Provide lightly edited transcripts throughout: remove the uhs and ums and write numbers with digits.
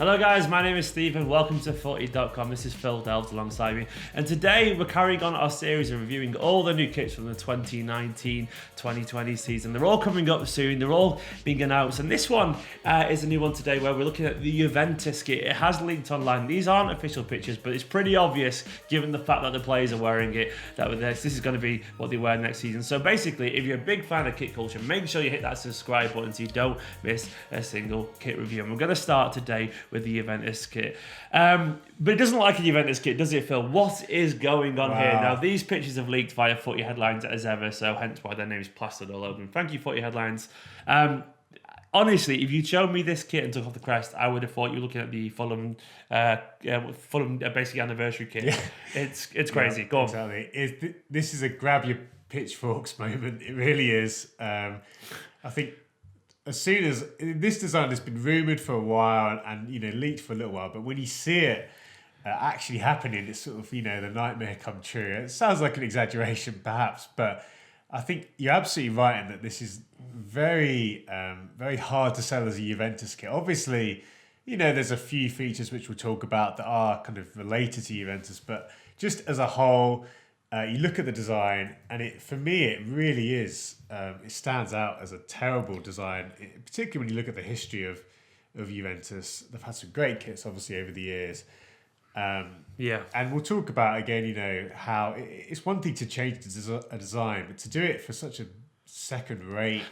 Hello guys, my name is Steve and welcome to FOOTY.COM. This is Phil Delves alongside me. And today we're carrying on our series of reviewing all the new kits from the 2019-2020 season. They're all coming up soon, they're all being announced. And this one is a new one today where we're looking at the Juventus kit. It has leaked online. These aren't official pictures, but it's pretty obvious given the fact that the players are wearing it, that this is going to be what they wear next season. So basically, if you're a big fan of kit culture, make sure you hit that subscribe button so you don't miss a single kit review. And we're going to start today with the Juventus kit. But it doesn't look like a Juventus kit, does it, Phil? What is going on here? Now, these pictures have leaked via Footy Headlines as ever, so hence why their name is plastered all over them. Thank you, Footy Headlines. Honestly, if you'd shown me this kit and took off the crest, I would have thought you were looking at the Fulham basically anniversary kit. Yeah. It's crazy. Go on. Exactly. This is a grab your pitchforks moment. It really is. I think as soon as this design has been rumoured for a while and leaked for a little while, but when you see it actually happening, it's sort of the nightmare come true. It sounds like an exaggeration, perhaps, but I think you're absolutely right in that this is very hard to sell as a Juventus kit. Obviously, there's a few features which we'll talk about that are kind of related to Juventus, but just as a whole, you look at the design, and for me, it really is. It stands out as a terrible design, particularly when you look at the history of Juventus. They've had some great kits, obviously, over the years. And we'll talk about again, how it's one thing to change a design, but to do it for such a second-rate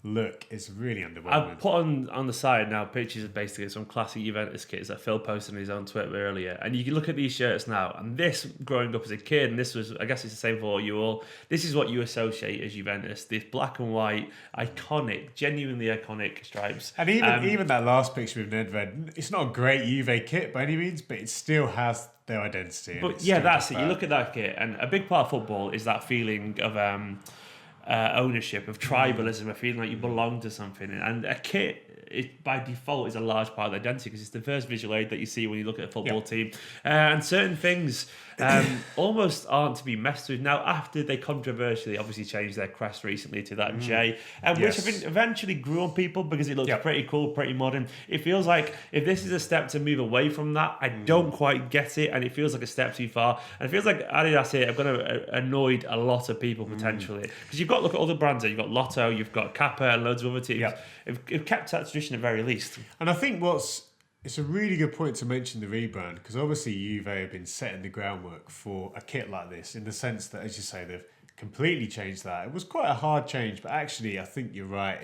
look is really underwhelming. I've put on the side now pictures of basically some classic Juventus kits that Phil posted on his own Twitter earlier, and you can look at these shirts now, and this, growing up as a kid, and this was, I guess it's the same for you all, this is what you associate as Juventus, this black and white, iconic, genuinely iconic stripes. And even that last picture with Nedved, it's not a great Juve kit by any means, but it still has their identity. But yeah, that's it. You look at that kit, and a big part of football is that feeling of ownership, of tribalism, a feeling like you belong to something. And a kit, by default, is a large part of the identity because it's the first visual aid that you see when you look at a football team. And certain things almost aren't to be messed with. Now, after they controversially obviously changed their crest recently to that J, which I think eventually grew on people because it looks pretty cool, pretty modern. It feels like if this is a step to move away from that, I don't quite get it, and it feels like a step too far. And it feels like Adidas here are going to annoy a lot of people potentially, because you've got to look at other brands there. You've got Lotto, you've got Kappa, and loads of other teams. Have kept that tradition at the very least. And I think it's a really good point to mention the rebrand, because obviously Juve have been setting the groundwork for a kit like this, in the sense that, as you say, they've completely changed that. It was quite a hard change, but actually I think you're right.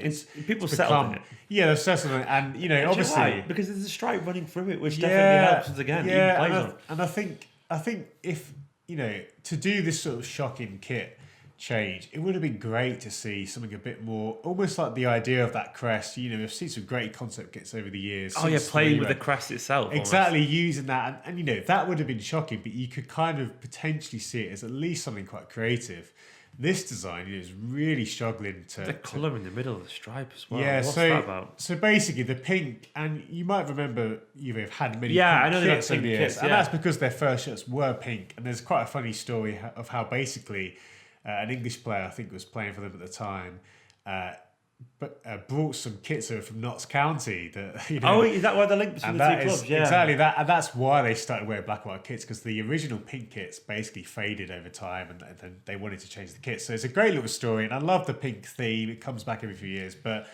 People settled on it. Yeah, they've settled on it, and obviously right, because there's a stripe running through it, which definitely helps us again. Yeah, and I think if to do this sort of shocking kit change, it would have been great to see something a bit more, almost like the idea of that crest. We've seen some great concept kits over the years. Playing with the crest itself. Exactly, almost. Using that, and that would have been shocking, but you could kind of potentially see it as at least something quite creative. This design is really struggling to... The colour in the middle of the stripe as well. Yeah, What's that about? So basically the pink, and you might remember you've had many I know kits over the years, and that's because their first shirts were pink, and there's quite a funny story of how basically an English player, I think, was playing for them at the time, but brought some kits over from Notts County. Is that why the link between the two clubs? Yeah, exactly that, and that's why they started wearing black and white kits, because the original pink kits basically faded over time, and then they wanted to change the kits. So it's a great little story, and I love the pink theme. It comes back every few years, but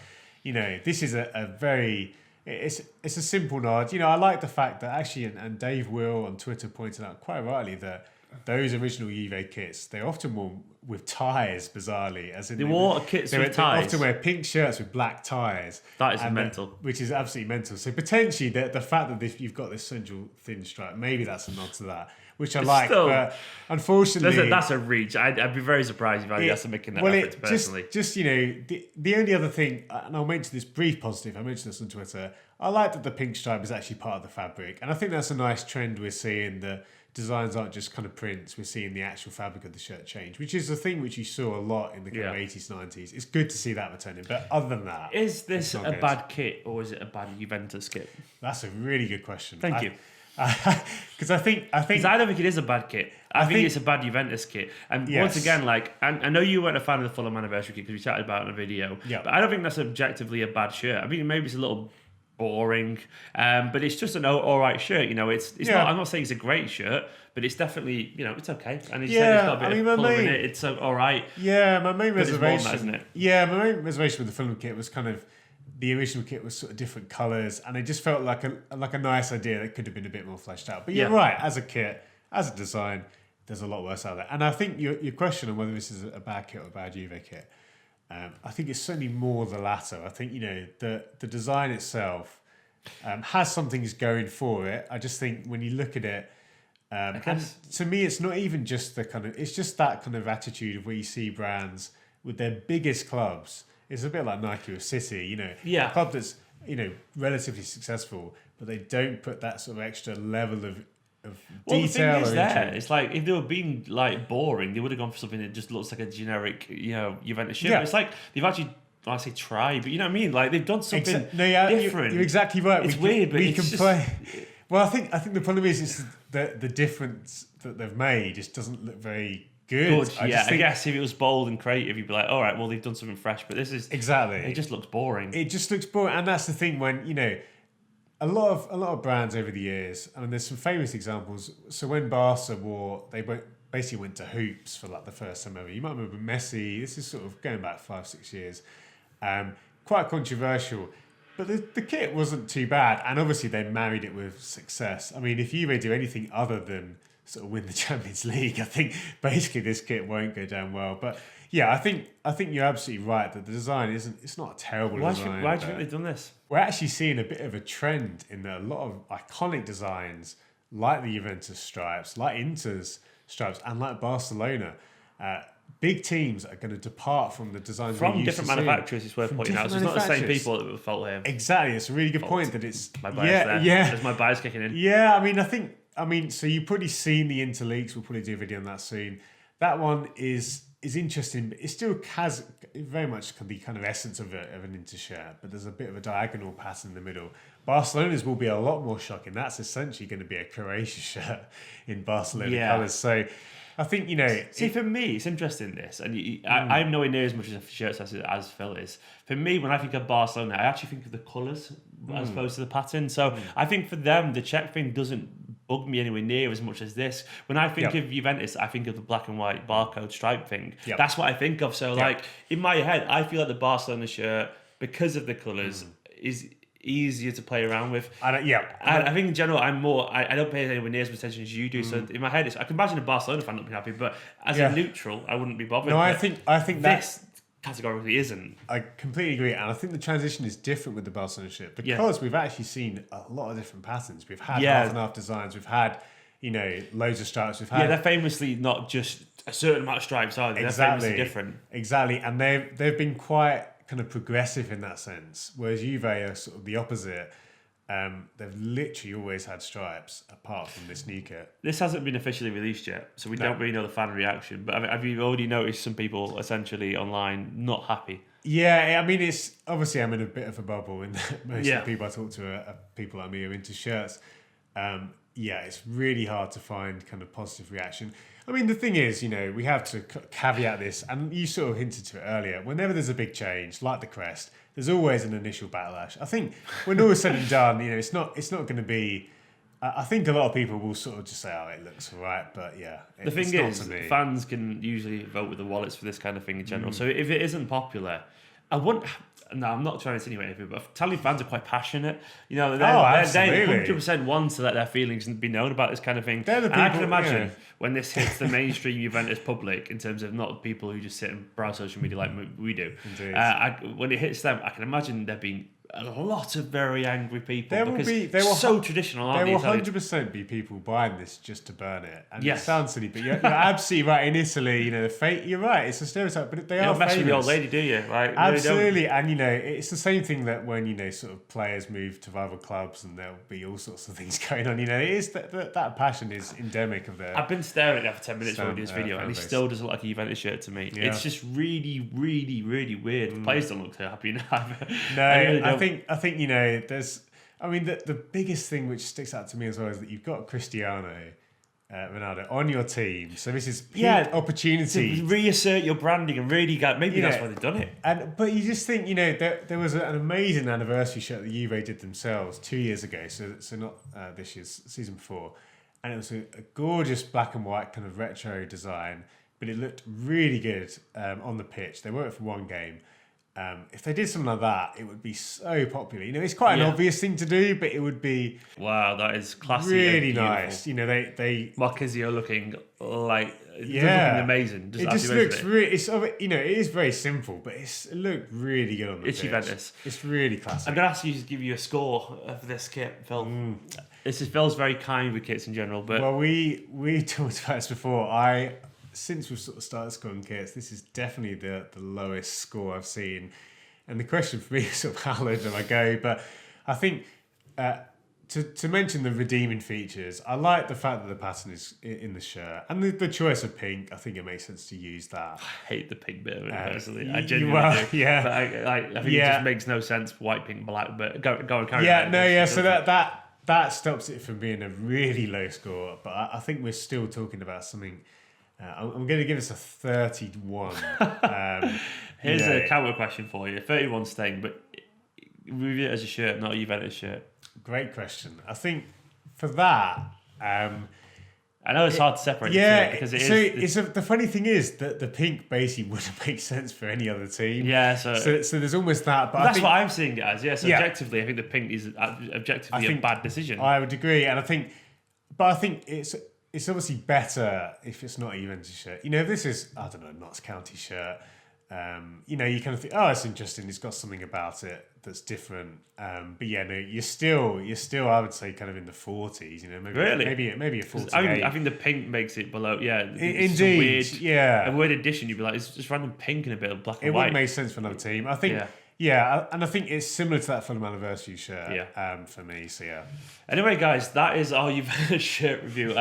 this is a very... It's a simple nod. I like the fact that actually, and Dave Will on Twitter pointed out quite rightly that those original Juve kits, they're often worn with ties, bizarrely. As in they wore kits with ties. They often wear pink shirts with black ties. That is mental. Which is absolutely mental. So potentially, the fact that you've got this central thin stripe, maybe that's a nod to that, which I like. Still, but unfortunately... That's a reach. I'd be very surprised if Adidas are making that effort, personally. The only other thing, and I'll mention this brief positive, I mentioned this on Twitter, I like that the pink stripe is actually part of the fabric. And I think that's a nice trend we're seeing. The designs aren't just kind of prints. We're seeing the actual fabric of the shirt change, which is a thing which you saw a lot in the kind of 80s, 90s. It's good to see that returning. But other than that... Is this a bad kit, or is it a bad Juventus kit? That's a really good question. Thank you. Because I think I don't think it is a bad kit. I think it's a bad Juventus kit. And once again, I know you weren't a fan of the Fulham anniversary kit because we chatted about it in a video. Yeah. But I don't think that's objectively a bad shirt. I mean, maybe it's a little boring. But it's just an all right shirt. You know, it's not. I'm not saying it's a great shirt, but it's definitely, you know, it's okay. And it's got a bit of colour in it. It's all right. Yeah, my main reservation, that, isn't it? Yeah, my main reservation with the film kit was kind of the original kit was sort of different colours, and it just felt like a nice idea that could have been a bit more fleshed out. But you're right, as a kit, as a design, there's a lot worse out there. And I think your question on whether this is a bad kit or a bad Juve kit, I think it's certainly more the latter. I think, you know, the design itself has some things going for it. I just think when you look at it, and to me, it's not even just it's just that kind of attitude of where you see brands with their biggest clubs. It's a bit like Nike or City, you know, a club that's, you know, relatively successful, but they don't put that sort of extra level of detail. The thing is there, it's like if they were being like boring, they would have gone for something that just looks like a generic, you know, Juventus shirt. But it's like they've actually, I say tried, but you know what I mean? Like they've done something different. You're exactly right. It's weird, but we can play. Well, I think the problem is the difference that they've made just doesn't look very good. I guess if it was bold and creative, you'd be like, all right, well, they've done something fresh, but this is it just looks boring. It just looks boring, and that's the thing when, you know, a lot of brands over the years. I mean, there's some famous examples. So when Barca basically went to hoops for like the first time ever. You might remember Messi. This is sort of going back 5-6 years. Quite controversial. But the kit wasn't too bad, and obviously they married it with success. I mean, if you do anything other than sort of win the Champions League, I think basically this kit won't go down well. But yeah, I think you're absolutely right that the design it's not a terrible design. Why do you think they've done this? We're actually seeing a bit of a trend in a lot of iconic designs like the Juventus stripes, like Inter's stripes, and like Barcelona. Big teams are going to depart from the designs from different manufacturers. It's worth pointing out. So it's not the same people that were fault here. Exactly, it's a really good point that it's my bias there. Yeah, there's my bias kicking in. Yeah, I mean, so you've probably seen the Interleaks. We'll probably do a video on that soon. That one is interesting, but it still has very much the kind of essence of an Inter shirt, but there's a bit of a diagonal pattern in the middle. Barcelona's will be a lot more shocking. That's essentially going to be a Croatia shirt in Barcelona colours. So I think, you know... See, for me, it's interesting this, and I'm nowhere near as much as a shirt as Phil is. For me, when I think of Barcelona, I actually think of the colours as opposed to the pattern. So I think for them, the Czech thing doesn't bug me anywhere near as much as this. When I think of Juventus, I think of the black and white barcode stripe thing. That's what I think of. So like in my head, I feel like the Barcelona shirt, because of the colours, is easier to play around with. I think in general, I don't pay anywhere near as much attention as you do. So in my head, I can imagine a Barcelona fan not being happy, but as a neutral, I wouldn't be bothered. No, I think this categorically isn't. I completely agree, and I think the transition is different with the Barcelona shirt because we've actually seen a lot of different patterns. We've had half and half designs. We've had, you know, loads of stripes. We've had they're famously not just a certain amount of stripes, are they? Exactly. They're famously different. Exactly, and they've been quite kind of progressive in that sense, whereas Juve are sort of the opposite. They've literally always had stripes apart from this new kit. This hasn't been officially released yet, so we don't really know the fan reaction. But have you already noticed some people essentially online not happy? Yeah, I mean, it's obviously I'm in a bit of a bubble, and most of the people I talk to are people like me who are into shirts. It's really hard to find kind of positive reaction. I mean, the thing is, you know, we have to caveat this, and you sort of hinted to it earlier. Whenever there's a big change, like the crest, there's always an initial backlash. I think when all is said and done, you know, it's not going to be. I think a lot of people will sort of just say, "Oh, it looks all right," but the thing is, fans can usually vote with the wallets for this kind of thing in general. So if it isn't popular, I wouldn't. No, I'm not trying to insinuate anything, but Italian fans are quite passionate. You know, they 100% want to let their feelings be known about this kind of thing. They're the people, and I can imagine when this hits the mainstream Juventus public, in terms of not people who just sit and browse social media like we do. When it hits them, I can imagine there being a lot of very angry people so traditional, aren't they? There will 100% be people buying this just to burn it. And it sounds silly, but you're absolutely right. In Italy, you know, you're right, it's a stereotype, but they are famous. You don't mess with the old lady, do you? Like, absolutely, and you know, it's the same thing that when, you know, sort of players move to rival clubs and there'll be all sorts of things going on. You know, it is that passion is endemic of their. I've been staring at it for 10 minutes while we do this video, and he still doesn't look like a Juventus shirt to me. Yeah. It's just really, really, really weird. The players don't look so happy now. No, I think you know, there's. I mean, the biggest thing which sticks out to me as well is that you've got Cristiano, Ronaldo on your team. So this is peak Yeah, opportunity to reassert your branding and really get. Maybe that's why they've done it. But you just think, there was an amazing anniversary shirt that Juve did themselves 2 years ago. So not this year's, season before, and it was a gorgeous black and white kind of retro design, but it looked really good on the pitch. They worked for one game. If they did something like that, it would be so popular. It's quite an obvious thing to do, but it would be wow. That is classy, really nice. They Marquisio looking like looking amazing. It just looks really. It is very simple, but it looked really good on the pitch. Juventus. It's really classic. I'm gonna ask you to give you a score for this kit, Phil. Phil's very kind with kits in general, but we talked about this before. Since we've sort of started scoring kits, this is definitely the lowest score I've seen. And the question for me is sort of how low do I go? But I think to mention the redeeming features, I like the fact that the pattern is in the shirt. And the choice of pink, I think it makes sense to use that. I hate the pink bit of it, personally. I genuinely do. Yeah. But I think it just makes no sense, white, pink, black. But go and carry on. So that stops it from being a really low score. But I think we're still talking about something... I'm going to give us a 31. Here's a counter question for you. 31 staying, but review it as a shirt, not a Juventus shirt. Great question. I think for that... I know it's hard to separate the two because it is... the funny thing is that the pink basically wouldn't make sense for any other team. Yeah, so there's almost that. But that's what I'm seeing it as. So objectively, I think the pink is objectively a bad decision. I would agree. And I think it's obviously better if it's not a Juventus shirt. If this is, I don't know, Notts County shirt, you kind of think, oh, it's interesting. It's got something about it that's different. But you're still, I would say, kind of in the 40s. Maybe a 48. I think the pink makes it below. Yeah, indeed. A weird addition. You'd be like, it's just random pink and a bit of black and white. It wouldn't make sense for another team. I think. Yeah, and I think it's similar to that Fulham anniversary shirt for me. So Anyway, guys, that is our Juventus shirt review.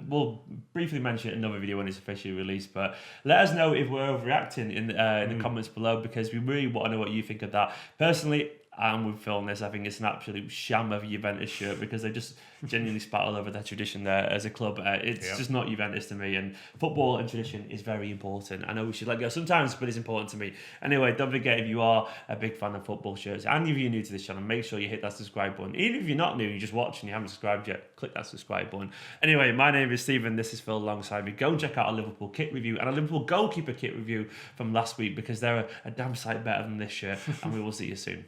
We'll briefly mention it in another video when it's officially released, but let us know if we're overreacting in the comments below, because we really want to know what you think of that. Personally, I'm with Phil on this. I think it's an absolute sham of a Juventus shirt because they just genuinely spat all over their tradition there as a club. It's just not Juventus to me, and football and tradition is very important. I know we should let go sometimes, but it's important to me. Anyway, don't forget, if you are a big fan of football shirts and if you're new to this channel, make sure you hit that subscribe button. Even if you're not new, you just watch and you haven't subscribed yet, click that subscribe button. Anyway, my name is Stephen. This is Phil alongside me. Go and check out our Liverpool kit review and our Liverpool goalkeeper kit review from last week because they're a damn sight better than this shirt, and we will see you soon.